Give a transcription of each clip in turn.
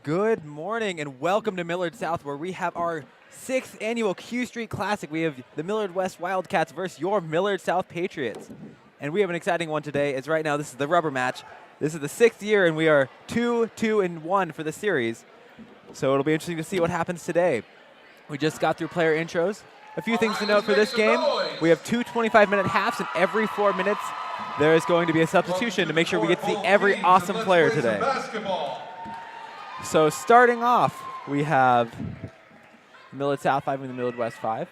Good morning and welcome to Millard South, where we have our 6th annual Q Street Classic. We have the Millard West Wildcats versus your Millard South Patriots. And we have an exciting one today, as right now this is the rubber match. This is the 6th year, and we are 2-2-1 for the series. So it'll be interesting to see what happens today. We just got through player intros. A few things to note for this game. We have two 25-minute halves, and every 4 minutes there is going to be a substitution to make sure we get to see every awesome player today. So starting off, we have Millard South 5 and the Millard West 5.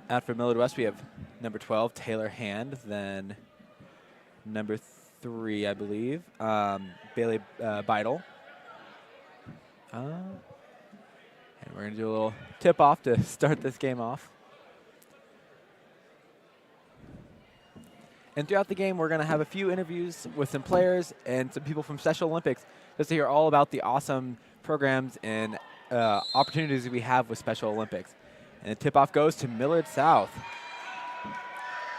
After Millard West, we have number 12, Taylor Hand, then number 3, I believe, Bailey Beidel. And we're going to do a little tip-off to start this game off. And throughout the game, we're going to have a few interviews with some players and some people from Special Olympics just to hear all about the awesome programs and opportunities we have with Special Olympics. And the tip-off goes to Millard South.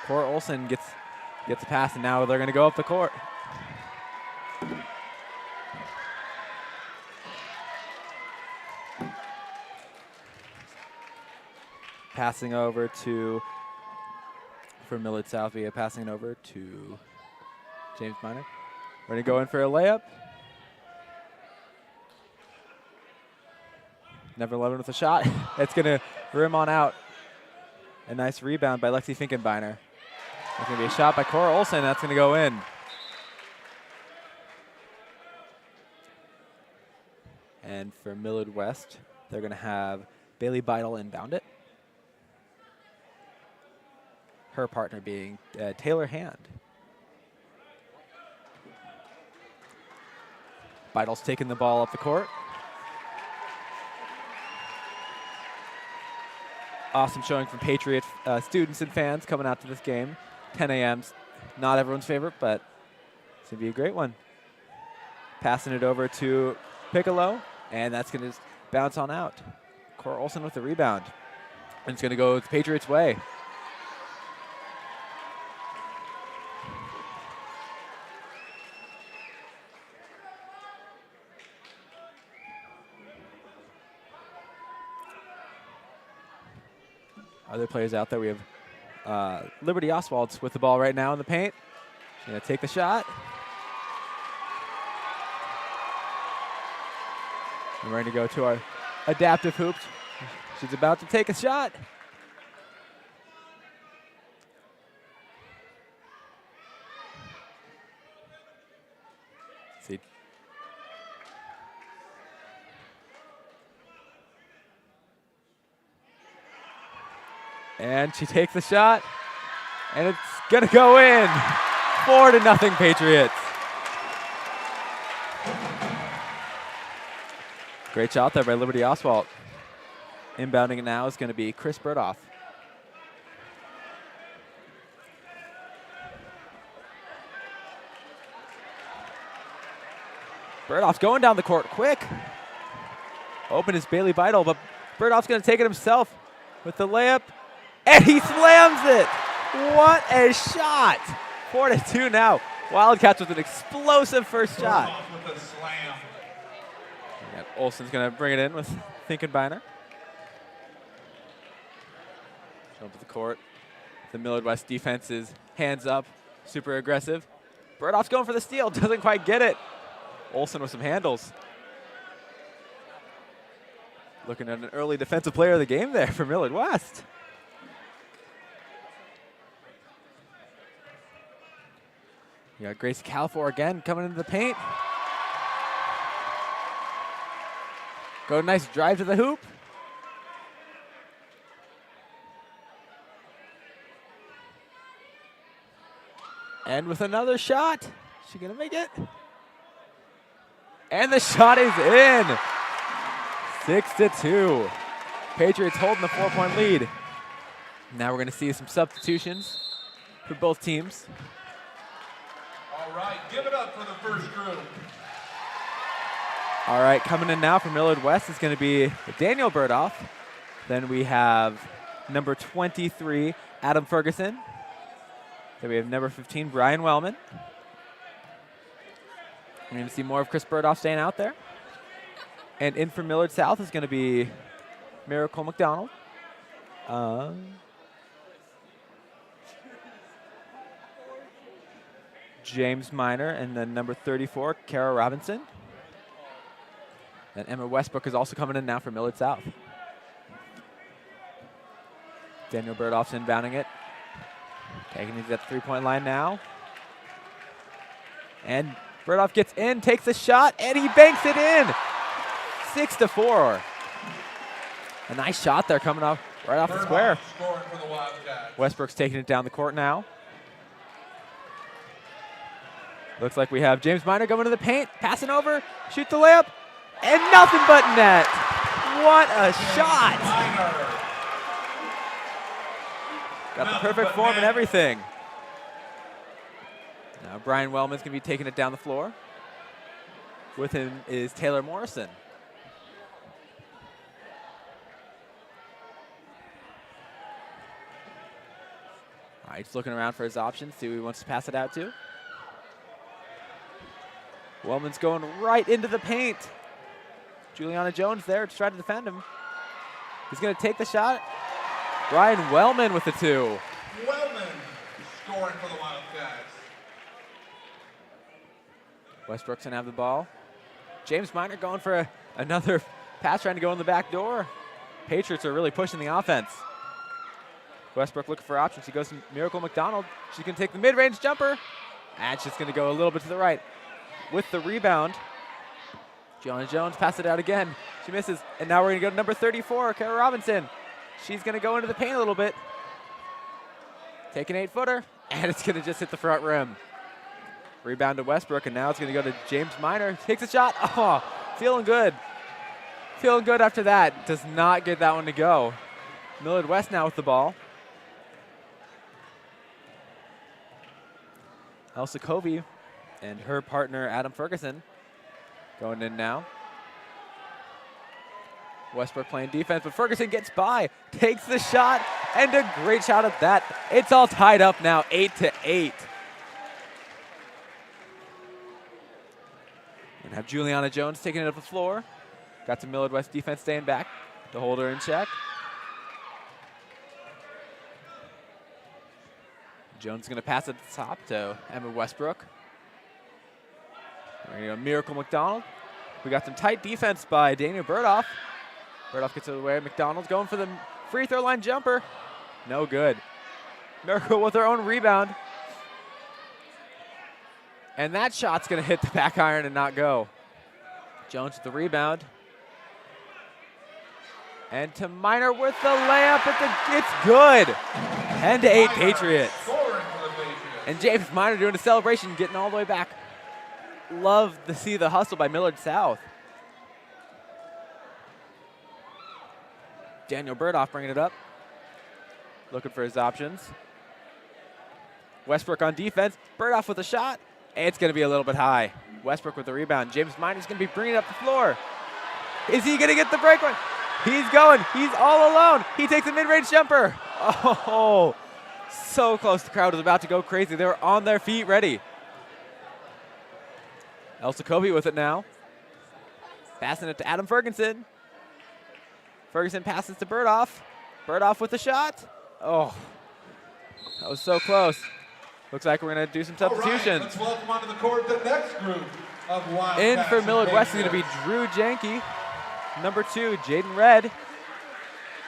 Cora Olson gets a pass, and now they're going to go up the court. Passing over to... For Millard South, we are passing it over to James Miner. We're going to go in for a layup. Never 11 with a shot. It's going to rim on out. A nice rebound by Lexi Finkenbeiner. It's going to be a shot by Cora Olson. That's going to go in. And for Millard West, they're going to have Bailey Beidel inbound it. Her partner being Taylor Hand. Beidel's taking the ball up the court. Awesome showing from Patriot students and fans coming out to this game. 10 a.m. Not everyone's favorite, but it's going to be a great one. Passing it over to Piccolo, and that's going to bounce on out. Cora Olson with the rebound. And it's going to go the Patriots' way. Other players out there, we have Liberty Oswalds with the ball right now in the paint. She's going to take the shot. And we're going to go to our adaptive hoops. She's about to take a shot. See. And she takes the shot, and it's going to go in. 4-0 Patriots. Great shot there by Liberty Oswald. Inbounding it now is going to be Chris Burdoff. Burdoff's going down the court quick. Open is Bailey Beidel, but Burdoff's going to take it himself with the layup. And he slams it. What a shot. 4-2 now. Wildcats with an explosive first shot. And Olson's going to bring it in with Finkenbeiner. Jump to the court. The Millard West defense is hands up, super aggressive. Burdoff's going for the steal, doesn't quite get it. Olson with some handles. Looking at an early defensive player of the game there for Millard West. You got Grace Califor again coming into the paint. Go nice drive to the hoop. And with another shot. Is she going to make it? And the shot is in. 6-2. Patriots holding the 4-point lead. Now we're going to see some substitutions for both teams. All right, give it up for the first group. All right, coming in now for Millard West is going to be Daniel Burdoff. Then we have number 23, Adam Ferguson. So we have number 15, Brian Wellman. We're going to see more of Chris Burdoff staying out there. And in for Millard South is going to be Miracle McDonald. James Miner, and then number 34, Kara Robinson. And Emma Westbrook is also coming in now for Millard South. Daniel Burdoff's inbounding it. Taking it at the three-point line now. And Burdoff gets in, takes a shot, and he banks it in. 6-4. A nice shot there coming off right off the square. Scoring for the Wildcats. Westbrook's taking it down the court now. Looks like we have James Miner going to the paint, passing over, shoot the layup, and nothing but net. What a shot. Miner. Got the perfect form and everything. Now Brian Wellman's going to be taking it down the floor. With him is Taylor Morrison. All right, just looking around for his options, see who he wants to pass it out to. Wellman's going right into the paint. Juliana Jones there to try to defend him. He's going to take the shot. Brian Wellman with the two. Wellman scoring for the Wildcats. Westbrook's going to have the ball. James Miner going for another pass, trying to go in the back door. Patriots are really pushing the offense. Westbrook looking for options. She goes to Miracle McDonald. She can take the mid-range jumper. And she's going to go a little bit to the right. With the rebound, Joanna Jones passes it out again. She misses, and now we're going to go to number 34, Kara Robinson. She's going to go into the paint a little bit. Take an 8-footer, and it's going to just hit the front rim. Rebound to Westbrook, and now it's going to go to James Miner. Takes a shot. Oh, feeling good. Feeling good after that. Does not get that one to go. Millard West now with the ball. Elsa Covey and her partner, Adam Ferguson, going in now. Westbrook playing defense, but Ferguson gets by, takes the shot, and a great shot at that. It's all tied up now, 8-8. And have Juliana Jones taking it up the floor. Got some Millard West defense staying back to hold her in check. Jones is going to pass at the top to Emma Westbrook. We're going to go Miracle McDonald. We got some tight defense by Daniel Burdoff. Burdoff gets it away. McDonald's going for the free throw line jumper. No good. Miracle with her own rebound. And that shot's going to hit the back iron and not go. Jones with the rebound. And to Miner with the layup. It's good. 10-8 Patriots. And James Miner doing a celebration, getting all the way back. Love to see the hustle by Millard South. Daniel Burdoff bringing it up. Looking for his options. Westbrook on defense. Burdoff with a shot. It's going to be a little bit high. Westbrook with the rebound. James Miner's going to be bringing it up the floor. Is he going to get the break one? He's going. He's all alone. He takes a mid-range jumper. Oh, so close. The crowd was about to go crazy. They were on their feet ready. Elsa Covey with it now. Passing it to Adam Ferguson. Ferguson passes to Burdoff. Burdoff with the shot. Oh, that was so close. Looks like we're going to do some substitutions. All right, let's welcome onto the court the next group of Wildcats. In for Millard West is going to be Drew Janke. Number 2, Jaden Red.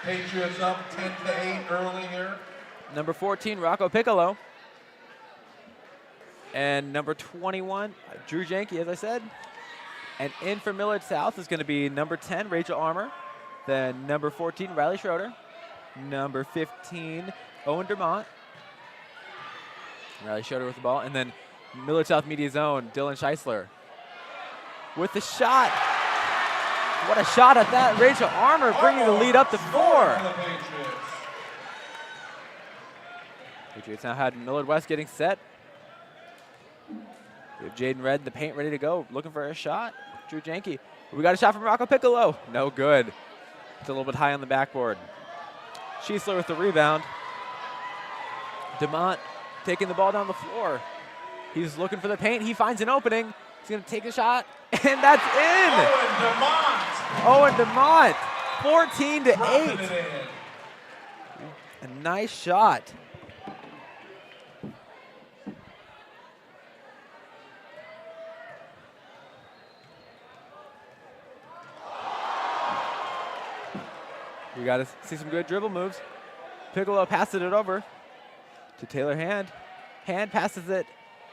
Patriots up 10-8 early here. Number 14, Rocco Piccolo. And number 21, Drew Janke, as I said. And in for Millard South is going to be number 10, Rachel Armour. Then number 14, Riley Schroeder. Number 15, Owen Dermont. Riley Schroeder with the ball. And then Millard South Media Zone, Dylan Scheisler. With the shot. What a shot at that. Rachel Armour bringing the lead up to 4. Patriots now had Millard West getting set. We have Jaden Red in the paint ready to go, looking for a shot. Drew Janke. We got a shot from Rocco Piccolo. No good. It's a little bit high on the backboard. Scheisler with the rebound. DeMont taking the ball down the floor. He's looking for the paint. He finds an opening. He's going to take a shot, and that's in. Owen DeMont, 14-8. A nice shot. We got to see some good dribble moves. Piccolo passes it over to Taylor Hand. Hand passes it,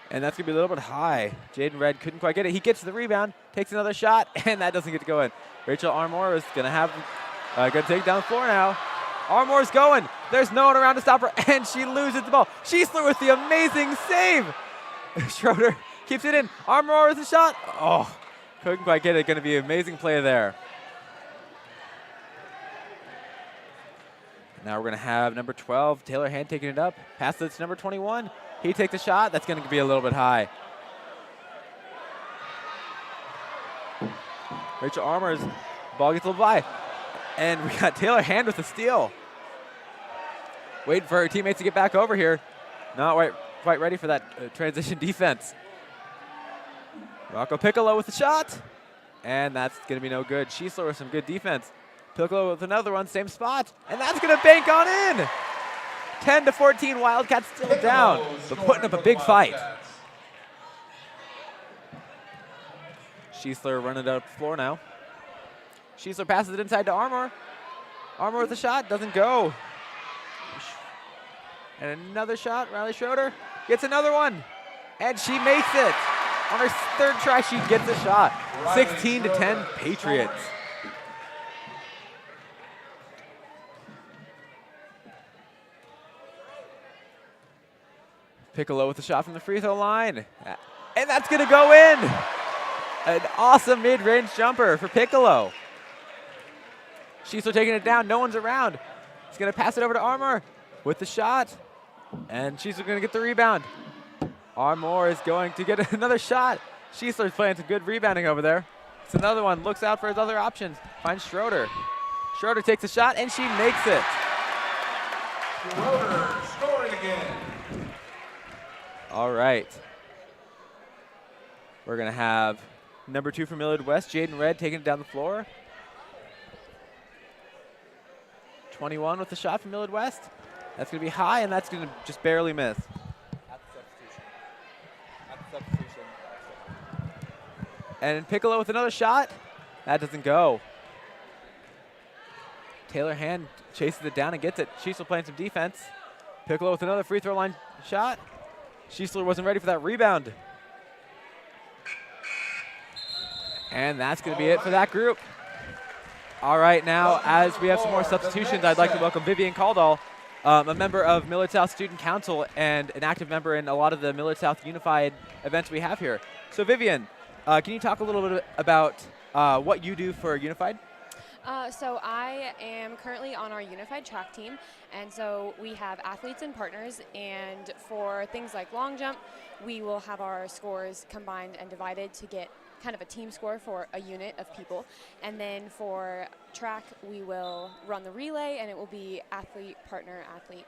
and that's going to be a little bit high. Jaden Red couldn't quite get it. He gets the rebound, takes another shot, and that doesn't get to go in. Rachel Armour is going to have going to take down the floor now. Armour's going. There's no one around to stop her, and she loses the ball. Schiessler with the amazing save. Schroeder keeps it in. Armour with the shot. Oh, couldn't quite get it. Going to be an amazing play there. Now we're going to have number 12, Taylor Hand, taking it up. Pass it to number 21. He takes a shot. That's going to be a little bit high. Rachel Armour's ball gets a little by. And we got Taylor Hand with the steal. Waiting for her teammates to get back over here. Not quite ready for that transition defense. Rocco Piccolo with the shot. And that's going to be no good. Schiessler with some good defense. Piccolo with another one, same spot. And that's going to bank on in. 10-14, Wildcats still down, but putting up a big fight. Schiessler running up the floor now. Schiessler passes it inside to Armour. Armour with a shot, doesn't go. And another shot, Riley Schroeder gets another one. And she makes it. On her third try, she gets a shot. 16-10 Patriots. Piccolo with a shot from the free throw line. And that's going to go in. An awesome mid-range jumper for Piccolo. Schiessler taking it down. No one's around. He's going to pass it over to Armour with the shot. And Schiessler going to get the rebound. Armour is going to get another shot. Schiessler's playing some good rebounding over there. It's another one. Looks out for his other options. Finds Schroeder. Schroeder takes a shot, and she makes it. Schroeder scoring again. All right. We're going to have number 2 from Millard West, Jaden Red, taking it down the floor. 21 with the shot from Millard West. That's going to be high, and that's going to just barely miss. And Piccolo with another shot. That doesn't go. Taylor Hand chases it down and gets it. Schiessler playing some defense. Piccolo with another free throw line shot. Schiessler wasn't ready for that rebound. And that's going to be it for that group. All right, now as we have some more substitutions, I'd like to welcome Vivian Caldall, a member of Millard South Student Council and an active member in a lot of the Millard South Unified events we have here. So Vivian, can you talk a little bit about what you do for Unified? So I am currently on our Unified track team, and so we have athletes and partners, and for things like long jump, we will have our scores combined and divided to get kind of a team score for a unit of people. And then for track, we will run the relay, and it will be athlete, partner, athlete,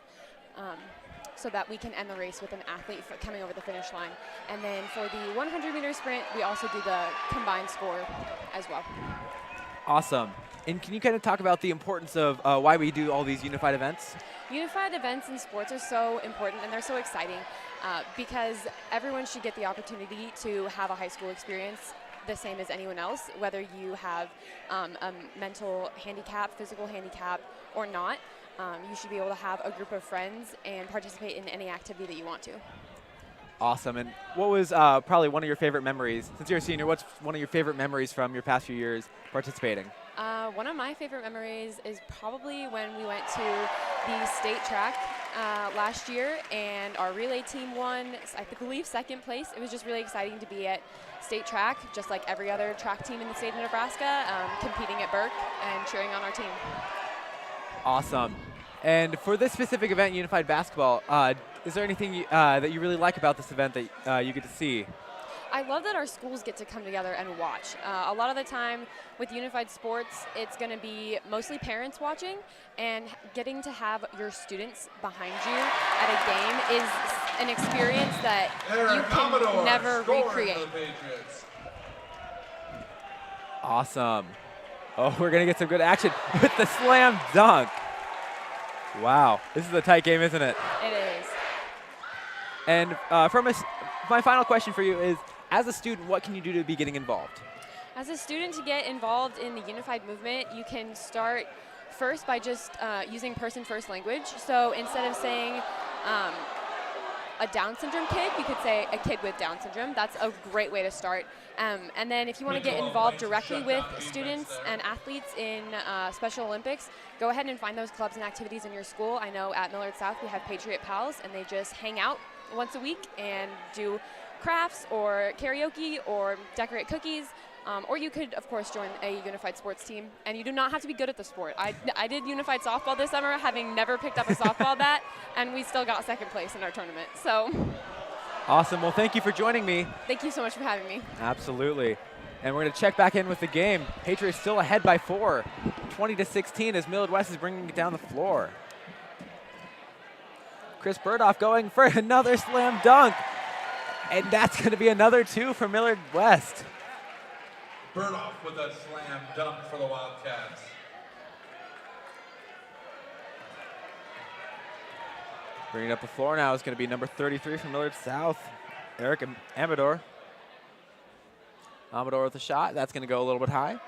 so that we can end the race with an athlete coming over the finish line. And then for the 100-meter sprint, we also do the combined score as well. Awesome. And can you kind of talk about the importance of why we do all these unified events? Unified events in sports are so important, and they're so exciting because everyone should get the opportunity to have a high school experience the same as anyone else, whether you have a mental handicap, physical handicap, or not. You should be able to have a group of friends and participate in any activity that you want to. Awesome. And what was probably one of your favorite memories? Since you're a senior, what's one of your favorite memories from your past few years participating? One of my favorite memories is probably when we went to the state track last year, and our relay team won, I believe, second place. It was just really exciting to be at state track, just like every other track team in the state of Nebraska, competing at Burke and cheering on our team. Awesome. And for this specific event, Unified Basketball, is there anything that you really like about this event that you get to see? I love that our schools get to come together and watch. A lot of the time with Unified Sports, it's going to be mostly parents watching, and getting to have your students behind you at a game is an experience that Aaron you can Commodore never scoring recreate. for the Patriots. Awesome. Oh, we're going to get some good action with the slam dunk. Wow. This is a tight game, isn't it? It is. And my final question for you is, as a student, what can you do to be getting involved? As a student, to get involved in the unified movement, you can start first by just using person-first language. So instead of saying a Down syndrome kid, you could say a kid with Down syndrome. That's a great way to start. And then if you want to get involved directly with students and athletes in Special Olympics, go ahead and find those clubs and activities in your school. I know at Millard South we have Patriot Pals, and they just hang out once a week and do crafts or karaoke or decorate cookies. Or you could, of course, join a unified sports team, and you do not have to be good at the sport. I did unified softball this summer, having never picked up a softball bat, and we still got second place in our tournament. So, awesome. Well, thank you for joining me. thank you so much for having me. Absolutely. And we're going to check back in with the game. Patriots still ahead by 4, 20-16, as Millard West is bringing it down the floor. Chris Burdoff going for another slam dunk, and that's going to be another 2 for Millard West. Burdoff with a slam dunk for the Wildcats. Bringing up the floor now is going to be number 33 from Millard South, Eric Amador. Amador with a shot. That's going to go a little bit high.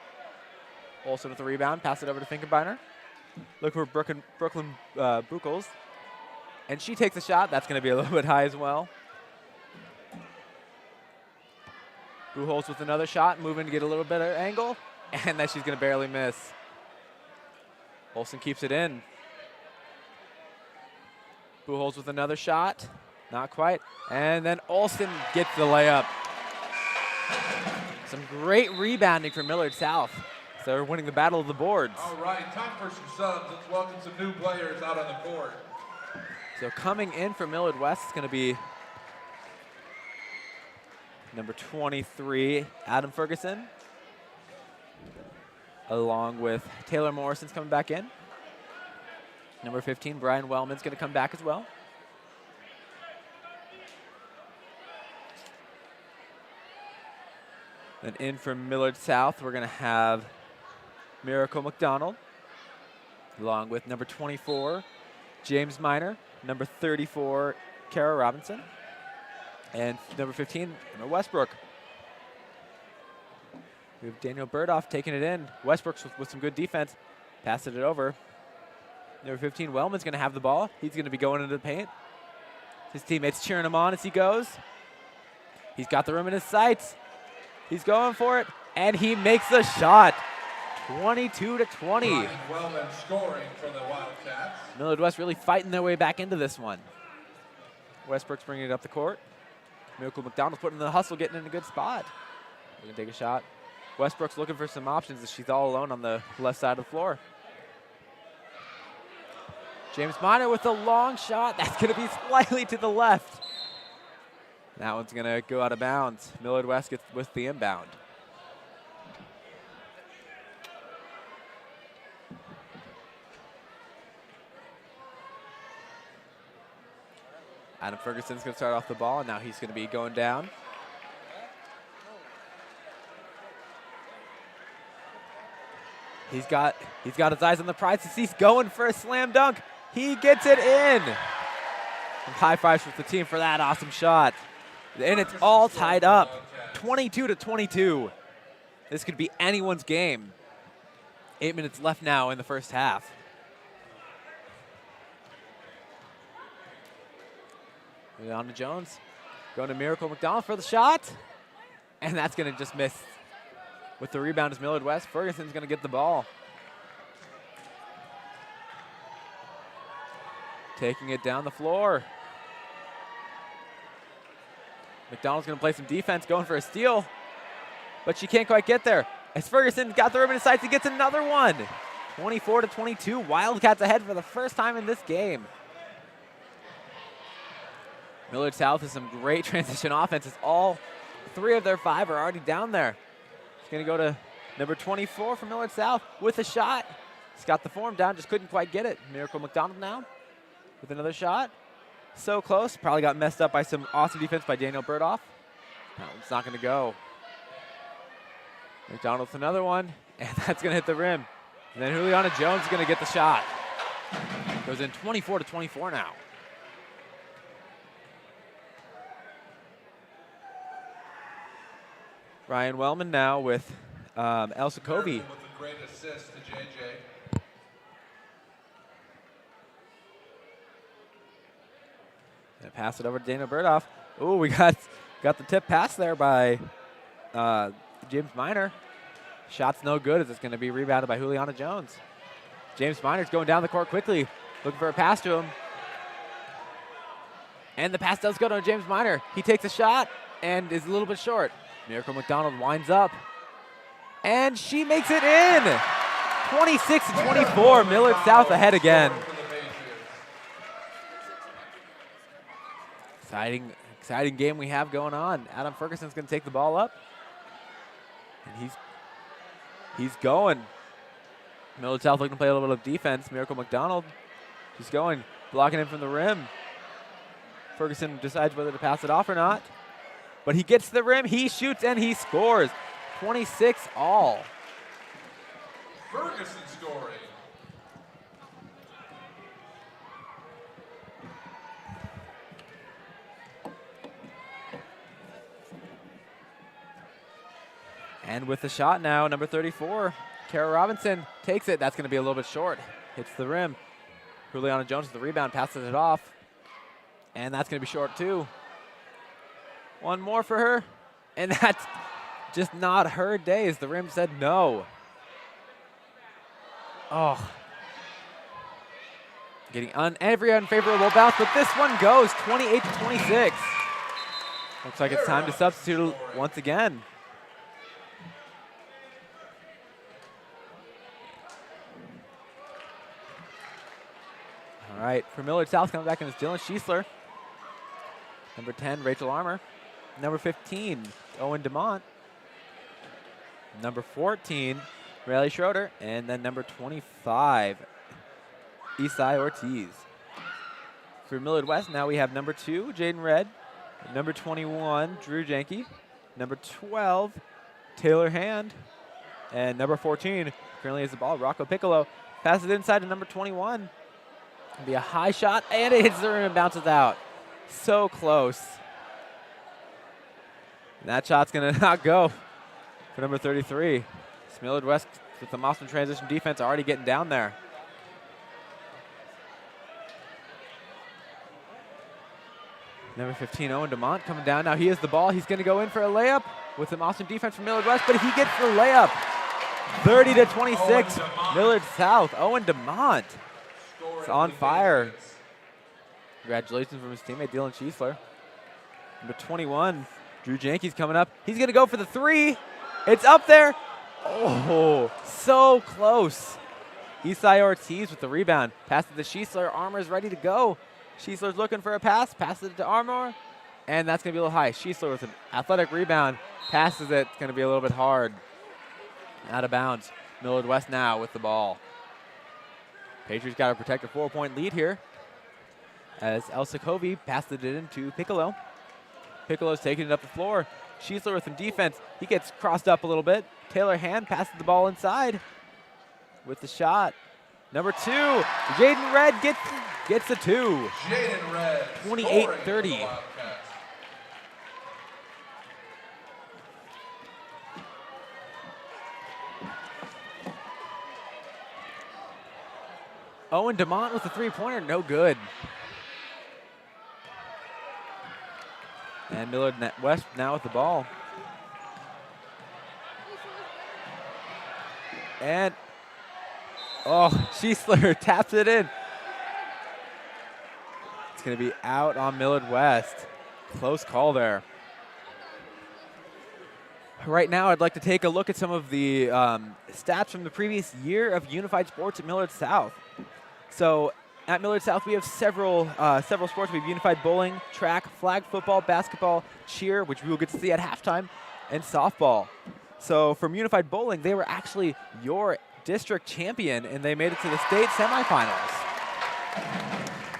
Olsen with the rebound. Pass it over to Finkenbeiner. Look for Brooklyn Buchholz. And she takes a shot. That's going to be a little bit high as well. Buchholz with another shot, moving to get a little better angle, and then she's going to barely miss. Olsen keeps it in. Buchholz with another shot, not quite, and then Olsen gets the layup. Some great rebounding from Millard South. So they're winning the battle of the boards. All right, time for some subs. Let's welcome some new players out on the court. So coming in for Millard West is going to be number 23, Adam Ferguson, along with Taylor Morrison's coming back in. Number 15, Brian Wellman's going to come back as well. Then in from Millard South, we're going to have Miracle McDonald, along with number 24, James Miner, number 34, Kara Robinson, and number 15, Emma Westbrook. We have Daniel Burdoff taking it in. Westbrook's with some good defense, passing it over. Number 15, Wellman's going to have the ball. He's going to be going into the paint. His teammates cheering him on as he goes. He's got the room in his sights. He's going for it, and he makes the shot. 22-20. Brian Wellman scoring for the Wildcats. Millard West really fighting their way back into this one. Westbrook's bringing it up the court. Miracle McDonald's putting in the hustle, getting in a good spot. We're going to take a shot. Westbrook's looking for some options as she's all alone on the left side of the floor. James Miner with a long shot. That's going to be slightly to the left. That one's going to go out of bounds. Millard West gets with the inbound. Adam Ferguson's going to start off the ball, and now he's going to be going down. He's got his eyes on the prize as he's going for a slam dunk. He gets it in. And high fives with the team for that awesome shot. And it's all tied up, 22-22. This could be anyone's game. 8 minutes left now in the first half. On to Jones, going to Miracle McDonald for the shot, and that's going to just miss. With the rebound is Millard West. Ferguson's going to get the ball. Taking it down the floor. McDonald's going to play some defense, going for a steal, but she can't quite get there. As Ferguson got the rim in his sights, he gets another one. 24-22, Wildcats ahead for the first time in this game. Millard South has some great transition offenses. All 3 of their 5 are already down there. It's going to go to number 24 from Millard South with a shot. He's got the form down, just couldn't quite get it. Miracle McDonald now with another shot. So close. Probably got messed up by some awesome defense by Daniel Burdoff. No, it's not going to go. McDonald's another one, and that's going to hit the rim. And then Juliana Jones is going to get the shot. Goes in 24-24 now. Ryan Wellman now with Elsa Covey. With a great assist to JJ. And pass it over to Daniel Burdoff. Ooh, we got the tip pass there by James Miner. Shot's no good as it's going to be rebounded by Juliana Jones. James Miner's going down the court quickly, looking for a pass to him. And the pass does go to James Miner. He takes a shot and is a little bit short. Miracle McDonald winds up. And she makes it in! 26-24, Millard South ahead again. Exciting game we have going on. Adam Ferguson's going to take the ball up. And he's going. Millard South looking to play a little bit of defense. Miracle McDonald, she's going, blocking him from the rim. Ferguson decides whether to pass it off or not. But he gets to the rim, he shoots, and he scores. 26 all. Ferguson scoring. And with the shot now, number 34, Kara Robinson takes it. That's going to be a little bit short. Hits the rim. Juliana Jones with the rebound, passes it off. And that's going to be short too. One more for her. And that's just not her day as the rim said no. Oh. Getting every unfavorable bounce, but this one goes 28-26. Looks like it's time to substitute once again. All right, for Millard South coming back in is Dylan Schiesler. Number 10, Rachel Armour. Number 15, Owen DeMont. Number 14, Riley Schroeder. And then number 25, Isai Ortiz. For Millard West, now we have number 2, Jaden Red. Number 21, Drew Janke. Number 12, Taylor Hand. And number 14, currently has the ball, Rocco Piccolo. Passes it inside to number 21. It'll be a high shot, and it hits the rim and bounces out. So close. And that shot's going to not go for number 33. Millard West with some awesome transition defense already getting down there. Number 15, Owen DeMont coming down. Now he has the ball. He's going to go in for a layup with some awesome defense from Millard West, but he gets the layup. 30-26, Millard South. Owen DeMont is on fire. Congratulations from his teammate, Dylan Schiesler. Number 21, Drew Janke's coming up. He's going to go for the three. It's up there. Oh, so close. Isai Ortiz with the rebound. Pass it to Schiesler. Armour's ready to go. Schiesler's looking for a pass. Passes it to Armour. And that's going to be a little high. Schiesler with an athletic rebound. Passes it. It's going to be a little bit hard. Out of bounds. Millard West now with the ball. Patriots got to protect a 4-point lead here. As Elsa Covey passed it into Piccolo. Piccolo's taking it up the floor. Schiesler with some defense. He gets crossed up a little bit. Taylor Hand passes the ball inside with the shot. Number 2, Jaden Red gets the 2. Jaden Red. 28-30. Owen DeMont with the three-pointer, no good. And Millard West now with the ball. And, oh, Schiesler taps it in. It's going to be out on Millard West. Close call there. Right now, I'd like to take a look at some of the stats from the previous year of unified sports at Millard South. So at Millard South, we have several sports. We have unified bowling, track, flag football, basketball, cheer, which we will get to see at halftime, and softball. So from unified bowling, they were actually your district champion, and they made it to the state semifinals.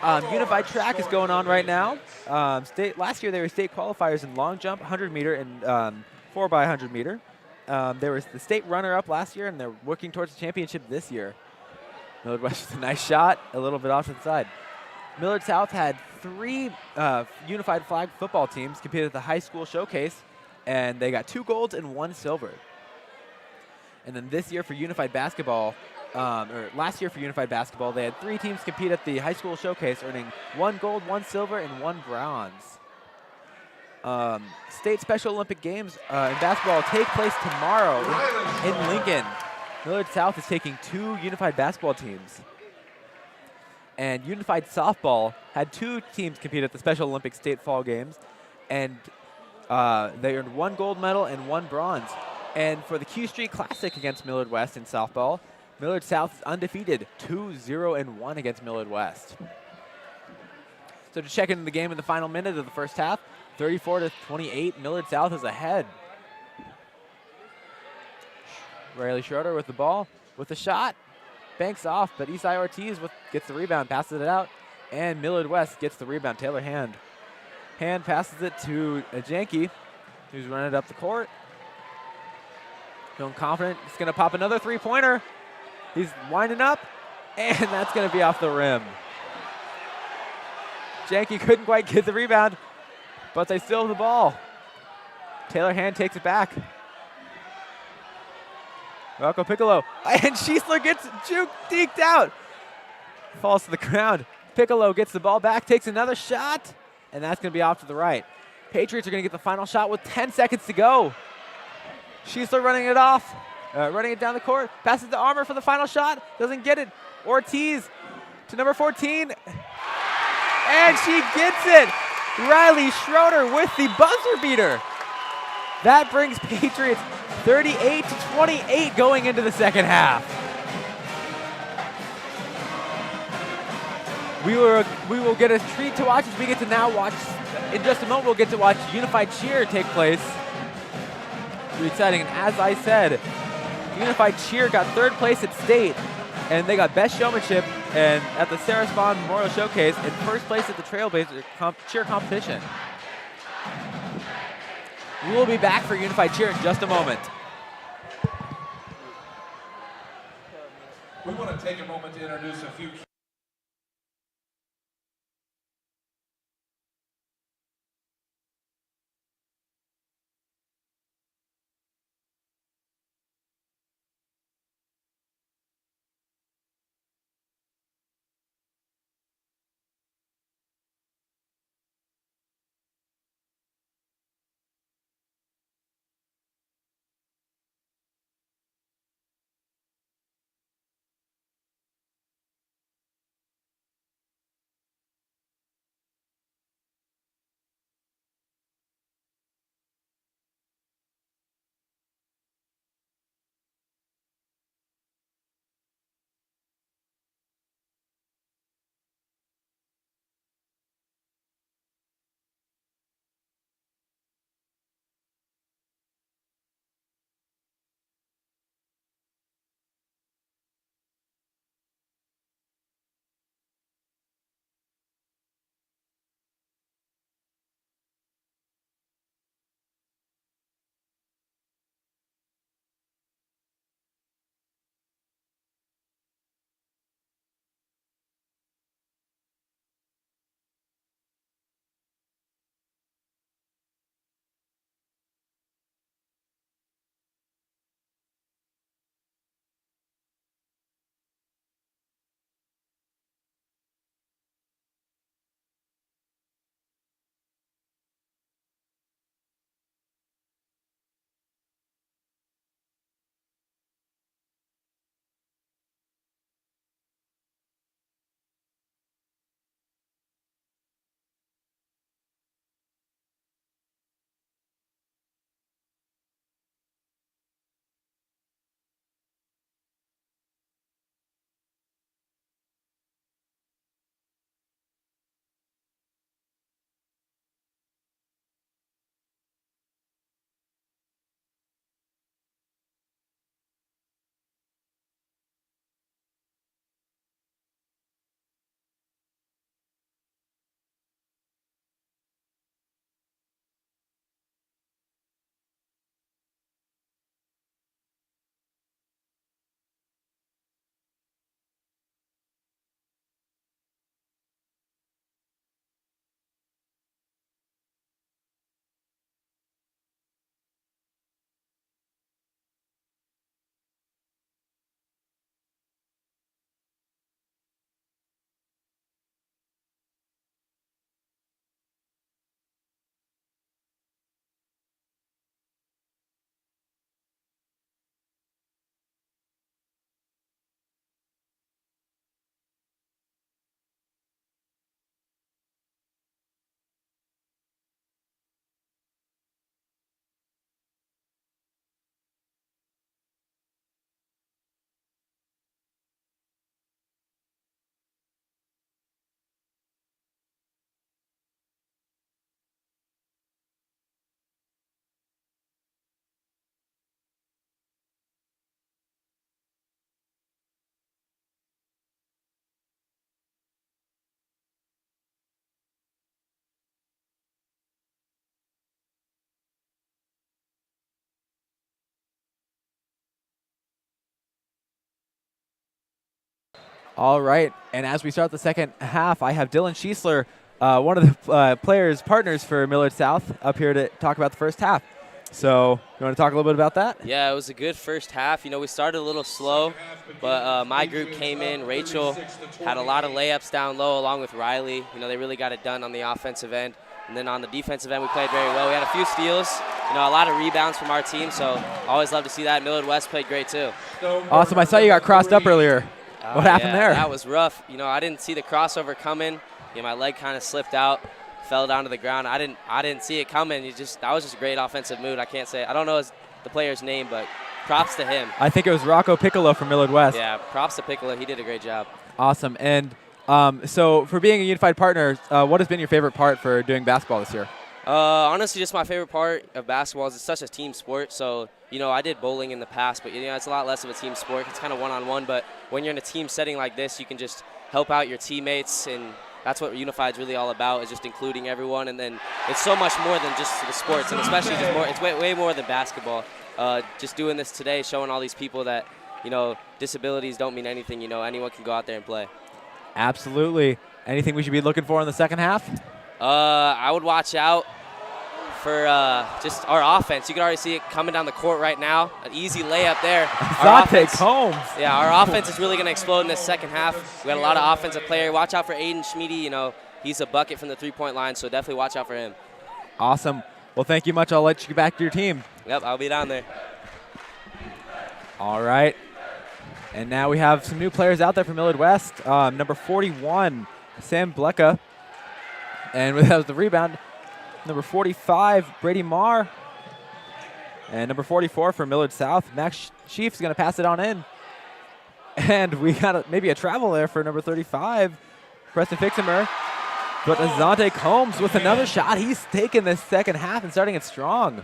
Unified track is going on right now. Last year they were state qualifiers in long jump, 100 meter, and 4x100 meter. There was the state runner-up last year, and they're working towards the championship this year. Millard West with a nice shot, a little bit off to the side. Millard South had 3 unified flag football teams compete at the high school showcase, and they got 2 golds and 1 silver. And then this year for unified basketball, or last year for unified basketball, they had 3 teams compete at the high school showcase, earning 1 gold, 1 silver, and 1 bronze. State Special Olympic Games in basketball take place tomorrow in Lincoln. Millard South is taking 2 unified basketball teams. And unified softball had 2 teams compete at the Special Olympic State Fall Games, and they earned 1 gold medal and 1 bronze. And for the Q Street Classic against Millard West in softball, Millard South is undefeated, 2-0-1 against Millard West. So to check into the game in the final minute of the first half, 34-28, Millard South is ahead. Riley Schroeder with the ball, with the shot, banks off, but Isai Ortiz gets the rebound, passes it out, and Millard West gets the rebound. Taylor Hand passes it to Janke, who's running it up the court. Feeling confident, he's gonna pop another 3-pointer. He's winding up, and that's gonna be off the rim. Janke couldn't quite get the rebound, but they still have the ball. Taylor Hand takes it back. Rocco Piccolo, and Schiesler gets deked out. Falls to the ground. Piccolo gets the ball back, takes another shot, and that's gonna be off to the right. Patriots are gonna get the final shot with 10 seconds to go. Schiesler running it off, running it down the court, passes to Armour for the final shot, doesn't get it. Ortiz to number 14, and she gets it. Riley Schroeder with the buzzer beater. That brings Patriots 38-28 going into the second half. We will get a treat to watch as we get to now watch, in just a moment we'll get to watch Unified Cheer take place. Pretty exciting, and as I said, Unified Cheer got 3rd place at state, and they got best showmanship and at the Sarah Spawn Memorial Showcase, and 1st place at the Trailblazer cheer competition. We will be back for Unified Cheer in just a moment. We want to take a moment to introduce a few All right, and as we start the second half, I have Dylan Schiesler, one of the partners for Millard South, up here to talk about the first half. So you want to talk a little bit about that? Yeah, it was a good first half. You know, we started a little slow, but my group came in. Rachel had a lot of layups down low along with Riley. You know, they really got it done on the offensive end. And then on the defensive end, we played very well. We had a few steals, you know, a lot of rebounds from our team, so always love to see that. Millard West played great too. Awesome. I saw you got crossed up earlier. What happened there? That was rough. You know, I didn't see the crossover coming. You know, my leg kind of slipped out, fell down to the ground. I didn't see it coming. That was just a great offensive mood. I can't say. I don't know the player's name, but props to him. I think it was Rocco Piccolo from Millard West. Yeah, props to Piccolo. He did a great job. Awesome. And so for being a unified partner, what has been your favorite part for doing basketball this year? Honestly, just my favorite part of basketball is it's such a team sport. So, you know, I did bowling in the past, but, you know, it's a lot less of a team sport. It's kind of one-on-one, but when you're in a team setting like this, you can just help out your teammates, and that's what Unified is really all about, is just including everyone. And then it's so much more than just the sports, and especially just more. It's way more than basketball. Just doing this today, showing all these people that, you know, disabilities don't mean anything. You know, anyone can go out there and play. Absolutely. Anything we should be looking for in the second half? I would watch out for just our offense. You can already see it coming down the court right now. An easy layup there. Dante Combs. Yeah, our offense is really going to explode in this second half. We got a lot of offensive players. Watch out for Aiden Schmiede. You know, he's a bucket from the three-point line, so definitely watch out for him. Awesome. Well, thank you much. I'll let you get back to your team. Yep, I'll be down there. All right. And now we have some new players out there for Millard West. Number 41, Sam Blecka. And that was the rebound. Number 45, Brady Marr. And number 44 for Millard South, Max Chief's going to pass it on in. And we got maybe a travel there for number 35, Preston Fixamer. But Azante Combs with another shot. He's taking this second half and starting it strong.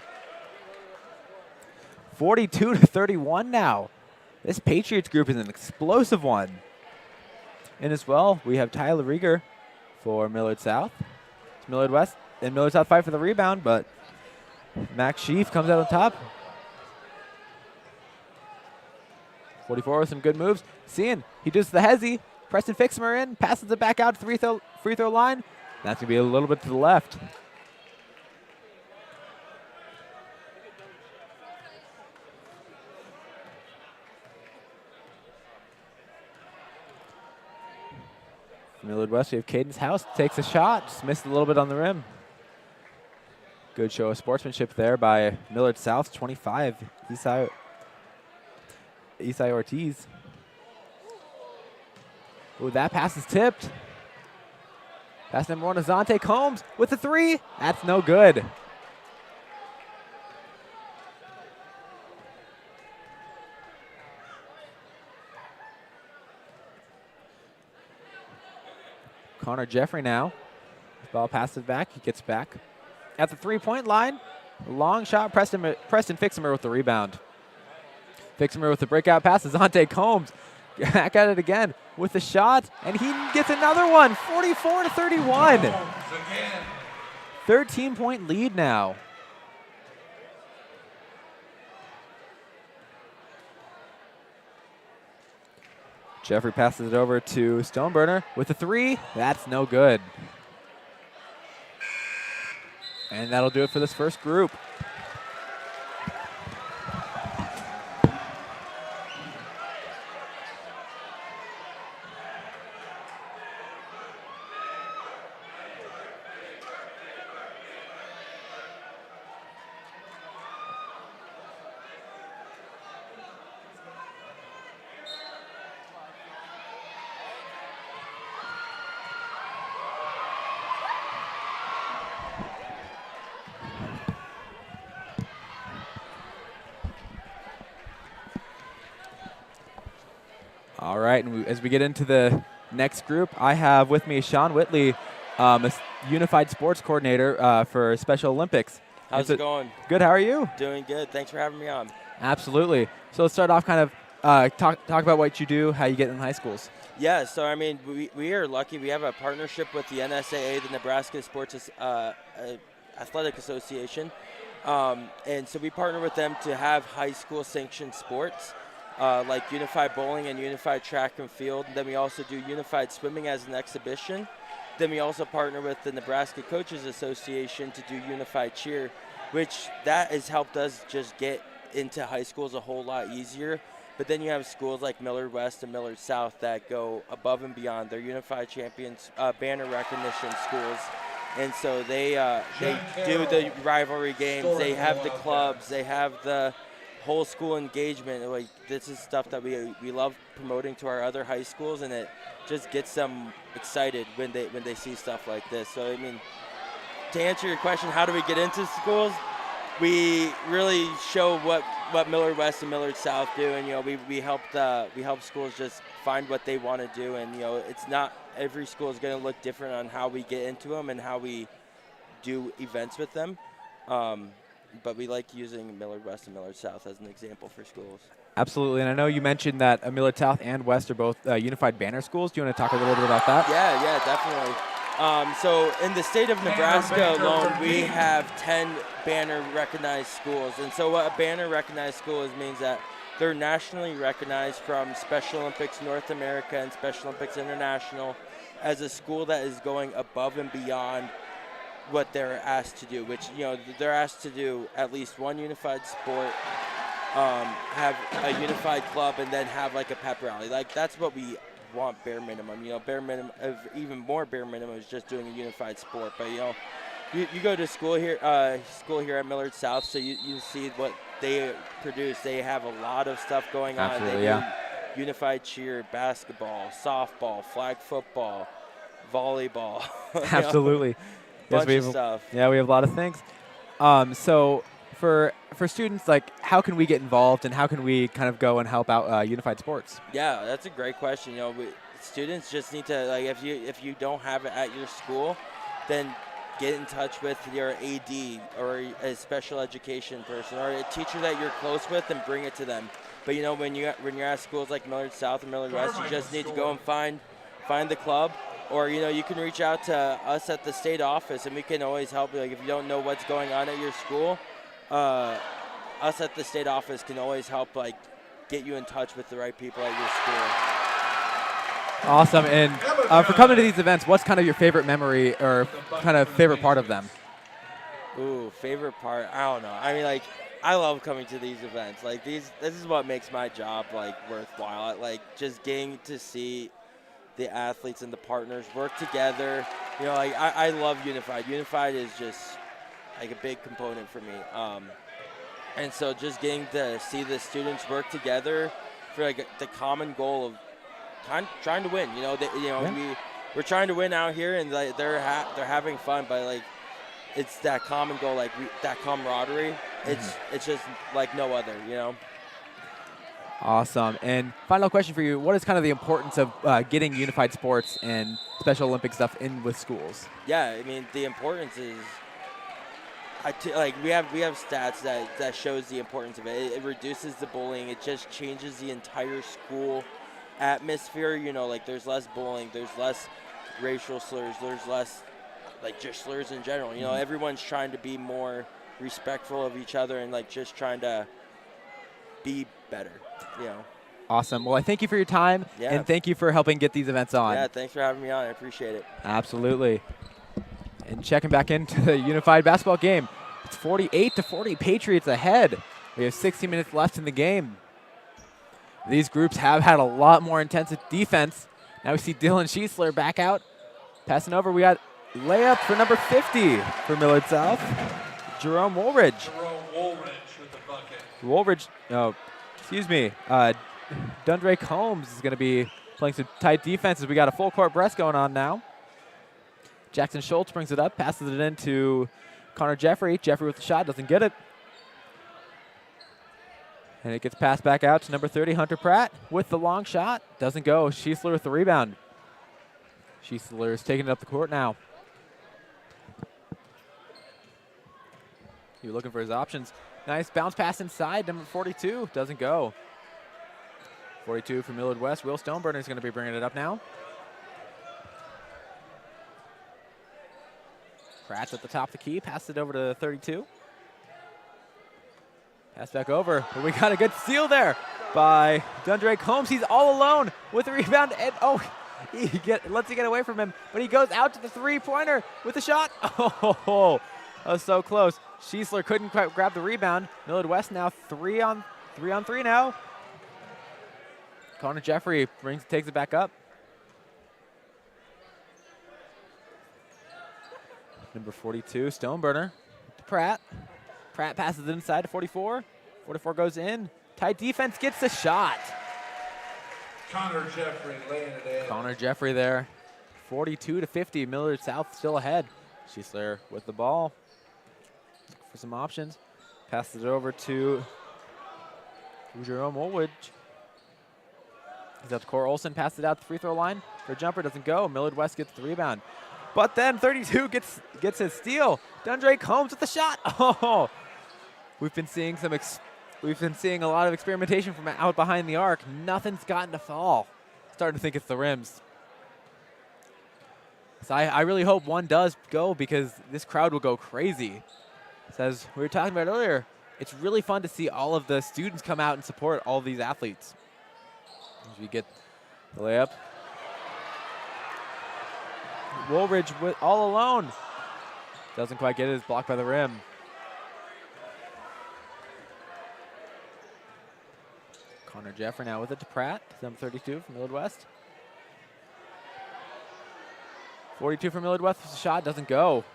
42-31 now. This Patriots group is an explosive one. And as well, we have Tyler Rieger for Millard South. It's Millard West and Millard South fight for the rebound, but Max Sheaf comes out on top. 44 with some good moves. Seeing he does the hezzy. Preston Fixamer in, passes it back out to the free throw line. That's going to be a little bit to the left. Millard West, we have Caden's House, takes a shot, just missed a little bit on the rim. Good show of sportsmanship there by Millard South, 25, Isai Ortiz. Ooh, that pass is tipped. Pass number one, Azante Combs with the three. That's no good. Connor Jeffrey now. Ball passes back. He gets back. At the three-point line, long shot. Preston Fixamer with the rebound. Fixamer with the breakout pass. Azante Combs back at it again with the shot, and he gets another one. 44-31. 13-point lead now. Jeffrey passes it over to Stoneburner with a three. That's no good. And that'll do it for this first group. All right, and as we get into the next group, I have with me Sean Whitley, a unified sports coordinator for Special Olympics. How's it going? Good, how are you? Doing good. Thanks for having me on. Absolutely. So let's start off kind of talk about what you do, how you get in high schools. Yeah, so I mean, we are lucky. We have a partnership with the NSAA, the Nebraska Sports Athletic Association. And so we partner with them to have high school sanctioned sports. like unified bowling and unified track and field. And then we also do unified swimming as an exhibition. Then we also partner with the Nebraska Coaches Association to do unified cheer, which that has helped us just get into high schools a whole lot easier. But then you have schools like Millard West and Millard South that go above and beyond. They're unified champions, banner recognition schools. And so they do the rivalry games. They have the clubs. They have the whole school engagement. Like, this is stuff that we love promoting to our other high schools, and it just gets them excited when they see stuff like this. So, I mean, to answer your question, how do we get into schools? We really show what Millard West and Millard South do, and we help schools just find what they want to do, and it's not every school is going to look different on how we get into them and how we do events with them. But we like using Millard West and Millard South as an example for schools. Absolutely, and I know you mentioned that Millard South and West are both unified banner schools. Do you want to talk a little bit about that? Yeah, definitely. So in the state of Nebraska alone, we have 10 banner recognized schools. And so what a banner recognized school is means that they're nationally recognized from Special Olympics North America and Special Olympics International as a school that is going above and beyond what they're asked to do, which, they're asked to do at least one unified sport, have a unified club, and then have like a pep rally. Like, that's what we want bare minimum. Bare minimum, even more bare minimum is just doing a unified sport. But you go to school here at Millard South, so you see what they produce. They have a lot of stuff going on. Absolutely, They do unified cheer, basketball, softball, flag football, volleyball. Absolutely. Bunch of stuff. Yeah, we have a lot of things. So for students, like, how can we get involved, and how can we kind of go and help out unified sports? Yeah, that's a great question. Students just need to, like, if you don't have it at your school, then get in touch with your AD or a special education person or a teacher that you're close with and bring it to them. But when you're at schools like Millard South and Millard West, you just need to go and find the club, or you can reach out to us at the state office, and we can always help you. Like, if you don't know what's going on at your school, us at the state office can always help, like, get you in touch with the right people at your school. Awesome. And for coming to these events, what's kind of your favorite memory or kind of favorite part of them? Ooh, favorite part? I don't know. I mean, like, I love coming to these events. Like, this is what makes my job, like, worthwhile. Like, just getting to see the athletes and the partners work together. Like, I love Unified. Unified is just, like, a big component for me. And so just getting to see the students work together for, like, the common goal of trying to win. We're trying to win out here, and, like, they're having fun, but, like, it's that common goal, like, that camaraderie. It's just like no other. Awesome. And final question for you: what is kind of the importance of getting unified sports and Special Olympic stuff in with schools? Yeah, I mean, the importance is, we have stats that shows the importance of it. It reduces the bullying. It just changes the entire school atmosphere. Like, there's less bullying, there's less racial slurs, there's less, like, just slurs in general. Everyone's trying to be more respectful of each other and, like, just trying to be better. Awesome. Well, I thank you for your time, and thank you for helping get these events on. Yeah, thanks for having me on. I appreciate it. Absolutely. And checking back into the unified basketball game, it's 48-40, Patriots ahead. We have 60 minutes left in the game. These groups have had a lot more intensive defense. Now we see Dylan Schiesler back out. Passing over, we got layup for number 50 for Millard South, Jerome Woolridge. Jerome Woolridge with the bucket. Woolridge, Dundre Combs is going to be playing some tight defenses. We got a full court press going on now. Jackson Schultz brings it up, passes it in to Connor Jeffrey. Jeffrey with the shot, doesn't get it. And it gets passed back out to number 30, Hunter Pratt, with the long shot. Doesn't go. Schiesler with the rebound. Schiesler is taking it up the court now. You're looking for his options. Nice bounce pass inside. Number 42 doesn't go. 42 from Millard West. Will Stoneburner is going to be bringing it up now. Pratt's at the top of the key. Passes it over to 32. Pass back over, but we got a good steal there by Dundre Combs. He's all alone with the rebound, and lets it get away from him, but he goes out to the three-pointer with the shot. Oh, that was so close. Schiesler couldn't quite grab the rebound. Millard West now 3 on 3 now. Connor Jeffrey takes it back up. Number 42, Stoneburner to Pratt. Pratt passes it inside to 44. 44 goes in. Tight defense, gets the shot. Connor Jeffrey laying it in. Connor Jeffrey there. 42-50. Millard South still ahead. Schiesler with the ball. Looking for some options. Passes it over to Jerome Woolridge. He's up to Cor Olson. Passes it out the free throw line. For a jumper, doesn't go. Millard West gets the rebound. But then 32 gets his steal. Dundre Combs with the shot. Oh, we've been seeing a lot of experimentation from out behind the arc. Nothing's gotten to fall. Starting to think it's the rims. So I really hope one does go, because this crowd will go crazy. So as we were talking about earlier, it's really fun to see all of the students come out and support all of these athletes. As we get the layup. Woolridge all alone. Doesn't quite get it. It's blocked by the rim. Connor Jeffrey now with it to Pratt. Number 32 from Millard West. 42 from Millard West. The shot doesn't go.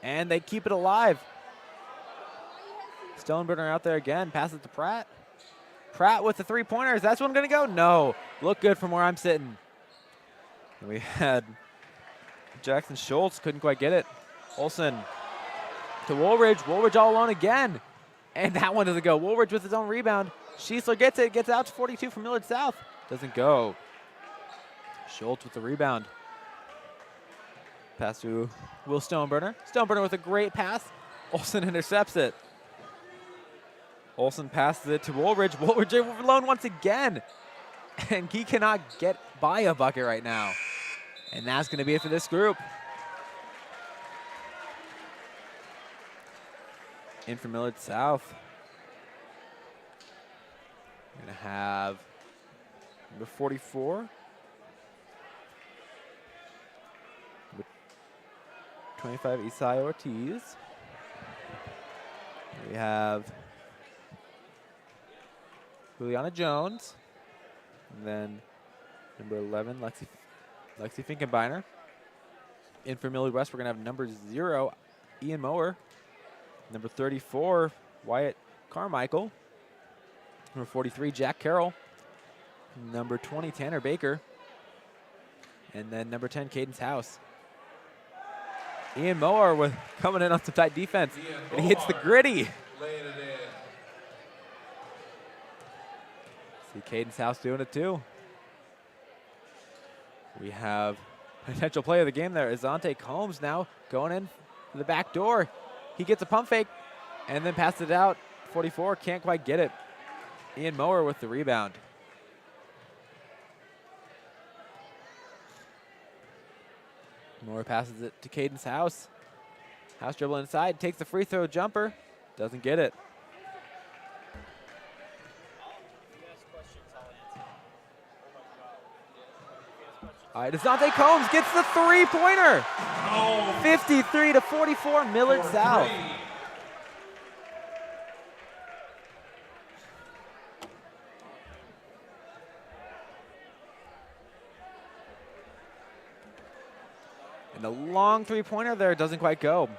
And they keep it alive. Stoneburner out there again. Passes to Pratt. Pratt with the three-pointer. Is that one going to go? No. Look good from where I'm sitting. We had Jackson Schultz, couldn't quite get it. Olson to Woolridge. Woolridge all alone again. And that one doesn't go. Woolridge with his own rebound. Schiesler gets it. Gets out to 42 from Millard South. Doesn't go. Schultz with the rebound. Pass to Will Stoneburner. Stoneburner with a great pass. Olson intercepts it. Olson passes it to Woolridge. Woolridge alone once again. And he cannot get by a bucket right now. And that's going to be it for this group. In for Millard South. We're going to have number 44. Number 25, Isai Ortiz. We have Juliana Jones. And then number 11, Lexi Finkenbeiner. In for Millard West, we're going to have number 0, Ian Mower. Number 34, Wyatt Carmichael. Number 43, Jack Carroll. Number 20, Tanner Baker. And then number 10, Cadence House. Ian Mower coming in on some tight defense. And he hits the gritty. Laying it in. See Cadence House doing it too. We have potential play of the game there. Azante Combs now going in to the back door. He gets a pump fake and then passes it out. 44 can't quite get it. Ian Mower with the rebound. Moore passes it to Cadence House. House dribble inside, takes the free throw jumper, doesn't get it. All right, Asante Combs gets the three-pointer. 53-44, Millard South. And the long three-pointer there doesn't quite go.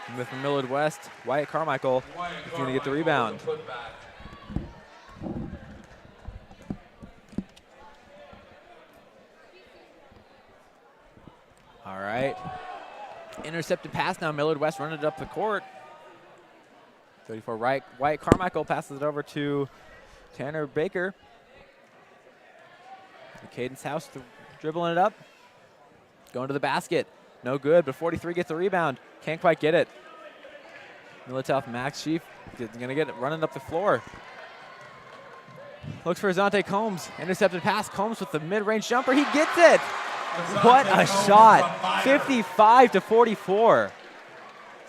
And with Millard West, Wyatt Carmichael is going to get the rebound. All right. Intercepted pass now. Millard West running it up the court. 34 right. Wyatt Carmichael passes it over to Tanner Baker. Cadence House dribbling it up. Going to the basket. No good, but 43 gets the rebound. Can't quite get it. Millard South Max Sheaf is going to get it running up the floor. Looks for Azante Combs. Intercepted pass. Combs with the mid-range jumper. He gets it. What a shot. 55-44.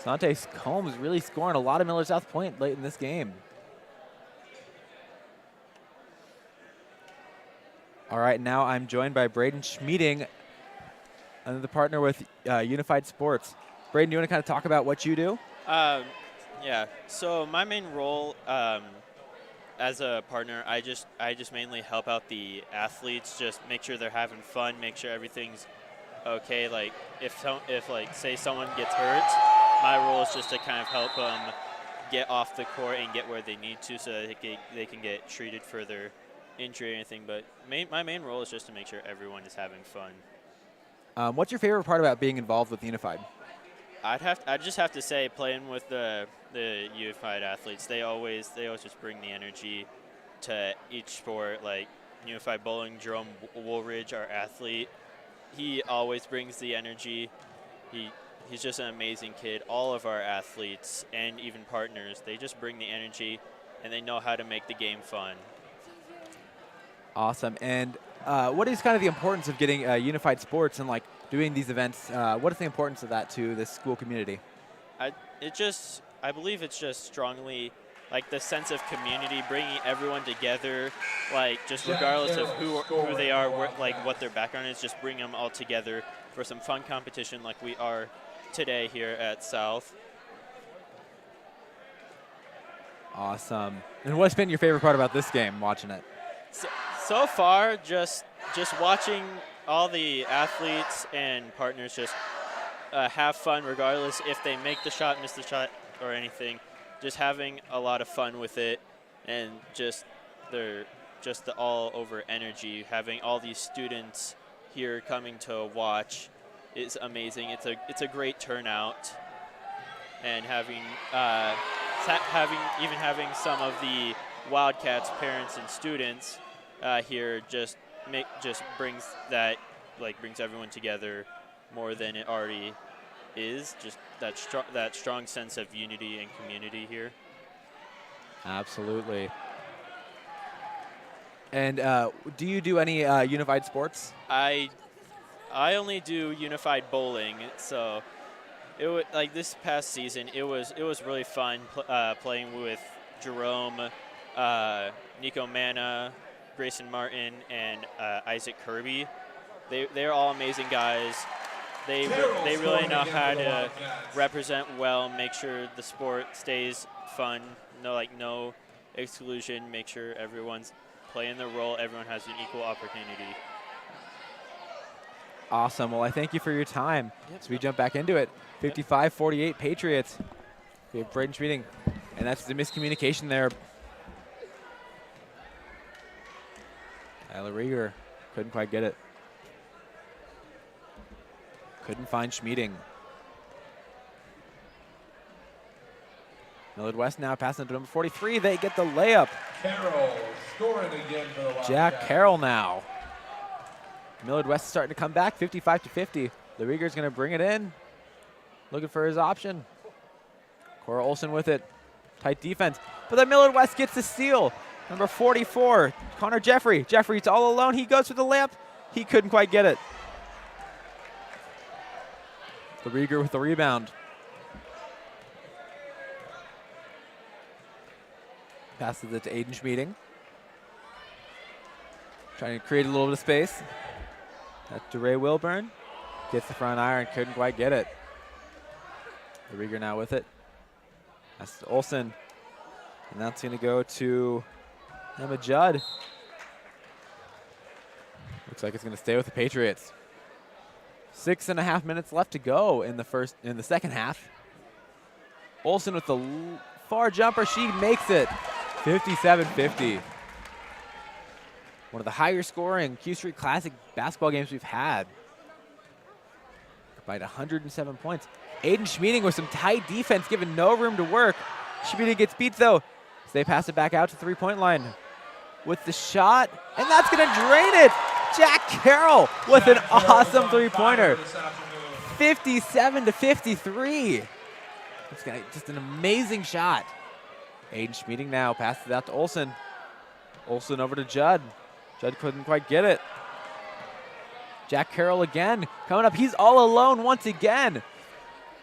Dante Combs really scoring a lot of Millard South point late in this game. All right, now I'm joined by Braden Schmieding, another partner with Unified Sports. Braden, do you want to kind of talk about what you do? Yeah, so my main role as a partner, I just mainly help out the athletes, just make sure they're having fun, make sure everything's okay. Like if like say someone gets hurt, my role is just to kind of help them get off the court and get where they need to, so that they can get treated for their injury or anything. But my main role is just to make sure everyone is having fun. What's your favorite part about being involved with Unified? I'd just have to say, playing with the Unified athletes, they always just bring the energy to each sport. Like Unified Bowling, Jerome Woolridge, our athlete, he always brings the energy. He's just an amazing kid. All of our athletes and even partners, they just bring the energy, and they know how to make the game fun. Awesome. And what is kind of the importance of getting Unified Sports and like doing these events? What is the importance of that to this school community? I believe it's just strongly like the sense of community, bringing everyone together, like just regardless of who they are, like what their background is, just bring them all together for some fun competition like we are today here at South. Awesome. And what's been your favorite part about this game, watching it? So far, just watching all the athletes and partners just have fun regardless if they make the shot, miss the shot, or anything. Just having a lot of fun with it, and just the all-over energy. Having all these students here coming to watch is amazing. It's a great turnout, and having some of the Wildcats parents and students here just brings everyone together more than it already is. Just that strong sense of unity and community here. Absolutely. And do you do any Unified Sports? I only do Unified Bowling, so like this past season it was really fun playing with Jerome, Nico Manna, Grayson Martin, and Isaac Kirby. They're all amazing guys. They really know how to represent well, make sure the sport stays fun, no exclusion, make sure everyone's playing their role, everyone has an equal opportunity. Awesome. Well, I thank you for your time. So we jump back into it. 55-48 Patriots. We have Braden Schmieding, and that's the miscommunication there. Tyler Rieger couldn't quite get it. Couldn't find Schmieding. Millard West now passing to number 43. They get the layup. Carroll scoring again for the Wildcats. Jack Carroll now. Millard West is starting to come back, 55-50. Rieger's going to bring it in. Looking for his option. Cora Olsen with it. Tight defense. But then Millard West gets the steal. Number 44, Connor Jeffrey. Jeffrey's all alone. He goes for the layup. He couldn't quite get it. Rieger with the rebound. Passes it to Aiden Schmieding. Trying to create a little bit of space. That's to Ray Wilburn. Gets the front iron, couldn't quite get it. Rieger now with it. That's to Olsen. And that's going to go to Emma Judd. Looks like it's going to stay with the Patriots. 6.5 minutes left to go in the second half. Olsen with the far jumper. She makes it. 57-50. One of the higher scoring Q Street Classic basketball games we've had. By 107 points. Aiden Schmieding with some tight defense, given no room to work. Schmieding gets beat though. So they pass it back out to three-point line with the shot, and that's going to drain it. Jack Carroll with an awesome three-pointer. 57-53. It's just an amazing shot. Aiden Schmieding now passes it out to Olsen. Olsen over to Judd. Judd couldn't quite get it. Jack Carroll again coming up. He's all alone once again.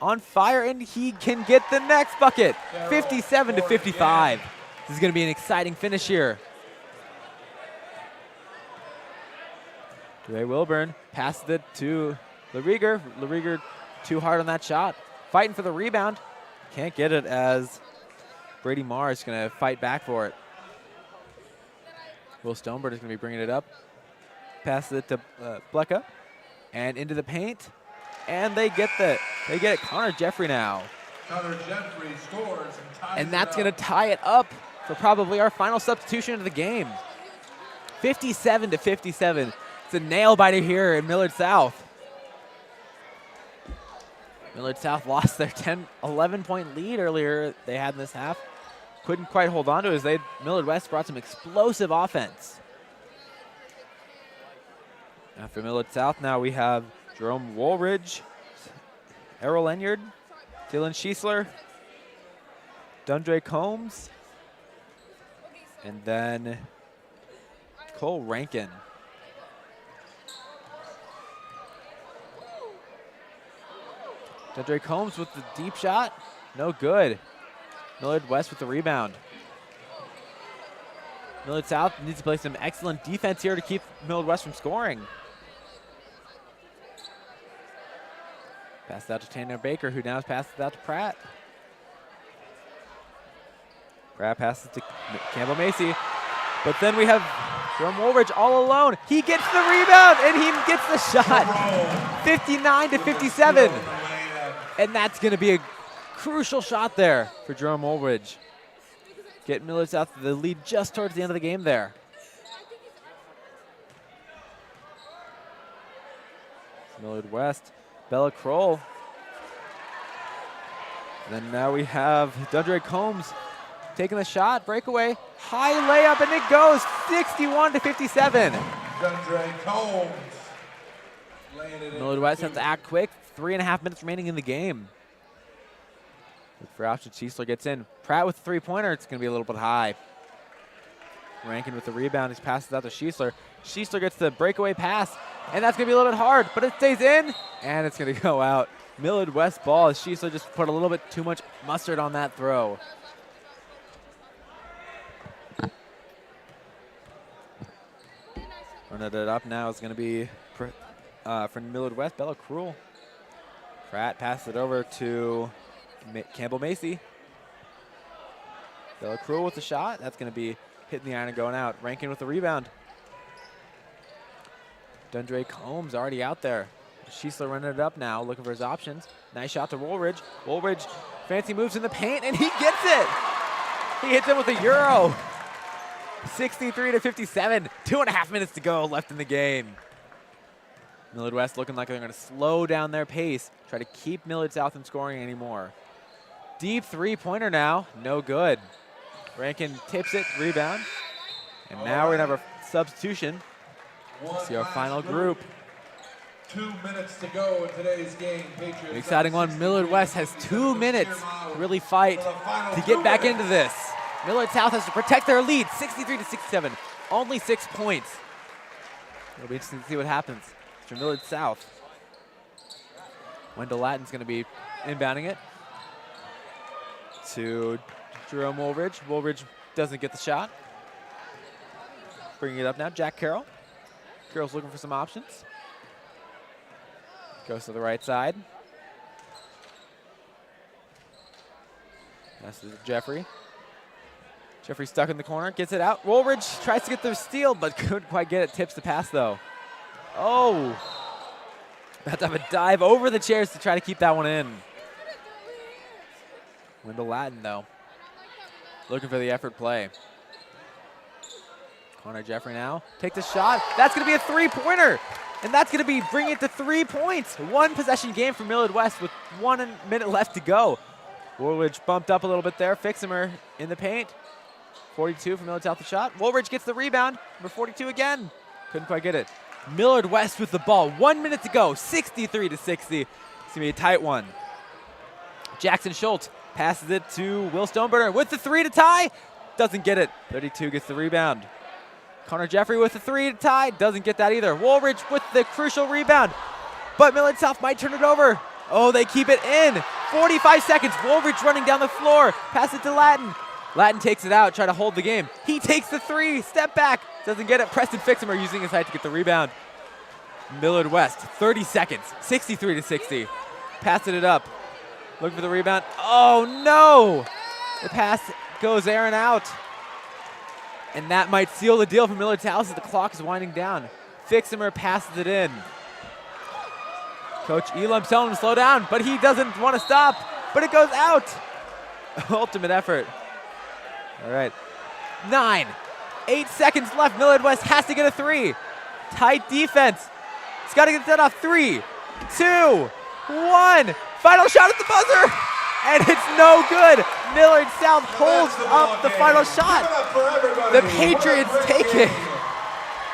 on fire, and he can get the next bucket. 57 to 55. This is going to be an exciting finish here. Ray Wilburn passes it to LaRieger. LaRieger too hard on that shot. Fighting for the rebound. Can't get it as Brady Marr is going to fight back for it. Will Stonebird is going to be bringing it up. Passes it to Blecka. And into the paint. And they get it. Connor Jeffrey now. Connor Jeffrey scores and ties And that's it going to tie it up for probably our final substitution of the game. 57 to 57. It's a nail biter here in Millard South. Millard South lost their 11-point lead earlier they had in this half. Couldn't quite hold on to it as Millard West brought some explosive offense. After Millard South, now we have Jerome Woolridge, Errol Enyard, Dylan Schiesler, Dundre Combs, and then Cole Rankin. Dundre Combs with the deep shot, no good. Millard West with the rebound. Millard South needs to play some excellent defense here to keep Millard West from scoring. Pass it out to Tanner Baker, who now passes it out to Pratt. Pratt passes to Campbell Macy. But then we have Jerome Woolridge all alone. He gets the rebound, and he gets the shot. 59 to 57. And that's going to be a crucial shot there for Jerome Woolridge. Get Millard South the lead just towards the end of the game there. Millard West, Bella Kroll. And then now we have Dundre Combs taking the shot, breakaway, high layup, and it goes 61 to 57. Dundre Combs laying it in. Millard West has to act quick. 3.5 minutes remaining in the game. Look for option. Schiesler gets in. Pratt with the three-pointer. It's going to be a little bit high. Rankin with the rebound. He passes out to Schiesler. Schiesler gets the breakaway pass, and that's going to be a little bit hard, but it stays in, and it's going to go out. Millard West ball as Schiesler just put a little bit too much mustard on that throw. Running it up now is going to be from Millard West, Bella Kroll. Pratt passes it over to Campbell Macy. Bella Kroll with the shot. That's going to be hitting the iron and going out. Rankin with the rebound. Dundre Combs already out there. Schiesler running it up now, looking for his options. Nice shot to Woolridge. Woolridge, fancy moves in the paint, and he gets it. He hits it with a Euro. 63 to 57. 2.5 minutes to go left in the game. Millard West looking like they're going to slow down their pace, try to keep Millard South from scoring anymore. Deep three-pointer now, no good. Rankin tips it, rebound. And now we're going to have a substitution. See our final group. 2 minutes to go in today's game. Patriots. An exciting one. Millard West has 2 minutes to really fight to get back into this. Millard South has to protect their lead, 63 to 67. Only 6 points. It'll be interesting to see what happens for Millard South. Wendell Latton's going to be inbounding it to Jerome Woolridge. Woolridge doesn't get the shot. Bringing it up now, Jack Carroll. Carroll's looking for some options. Goes to the right side. Passes to Jeffrey. Jeffrey stuck in the corner, gets it out. Woolridge tries to get the steal, but couldn't quite get it. Tips the pass, though. Oh. About to have a dive over the chairs to try to keep that one in. Wendell Latton, though, looking for the effort play. Connor Jeffrey now takes a shot. That's going to be a three-pointer. And that's going to be bringing it to 3 points. 1 possession game for Millard West with 1 minute left to go. Woolridge bumped up a little bit there. Fixamer in the paint. 42 for Millard South the shot. Woolridge gets the rebound. Number 42 again. Couldn't quite get it. Millard West with the ball. 1 minute to go. 63 to 60. It's going to be a tight one. Jackson Schultz passes it to Will Stoneburner with the 3 to tie. Doesn't get it. 32 gets the rebound. Connor Jeffrey with the 3 to tie. Doesn't get that either. Woolridge with the crucial rebound. But Millard South might turn it over. Oh, they keep it in. 45 seconds. Woolridge running down the floor. Pass it to Latin. Latin takes it out, try to hold the game. He takes the three. Step back. Doesn't get it. Preston Fixham using his height to get the rebound. Millard West, 30 seconds. 63 to 60. Passing it up. Looking for the rebound. Oh, no. The pass goes Aaron out. And that might seal the deal for Millard's House as the clock is winding down. Fixham passes it in. Coach Elam's telling him to slow down, but he doesn't want to stop. But it goes out. Ultimate effort. All right. 8 seconds left. Millard West has to get a three. Tight defense. He's got to get that off. 3, 2, 1. Final shot at the buzzer. And it's no good. Millard South holds up the final shot. The Patriots take it.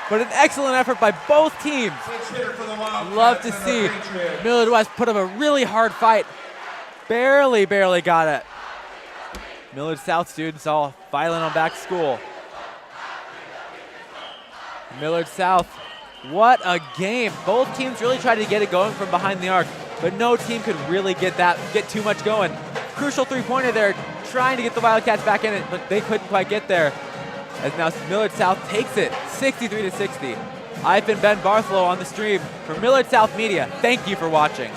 But an excellent effort by both teams. Love to see Millard West put up a really hard fight. Barely got it. Millard South students all filing on back to school. Millard South, what a game. Both teams really tried to get it going from behind the arc, but no team could really get too much going. Crucial three-pointer there, trying to get the Wildcats back in it, but they couldn't quite get there. As now Millard South takes it, 63 to 60. I've been Ben Bartholow on the stream for Millard South Media. Thank you for watching.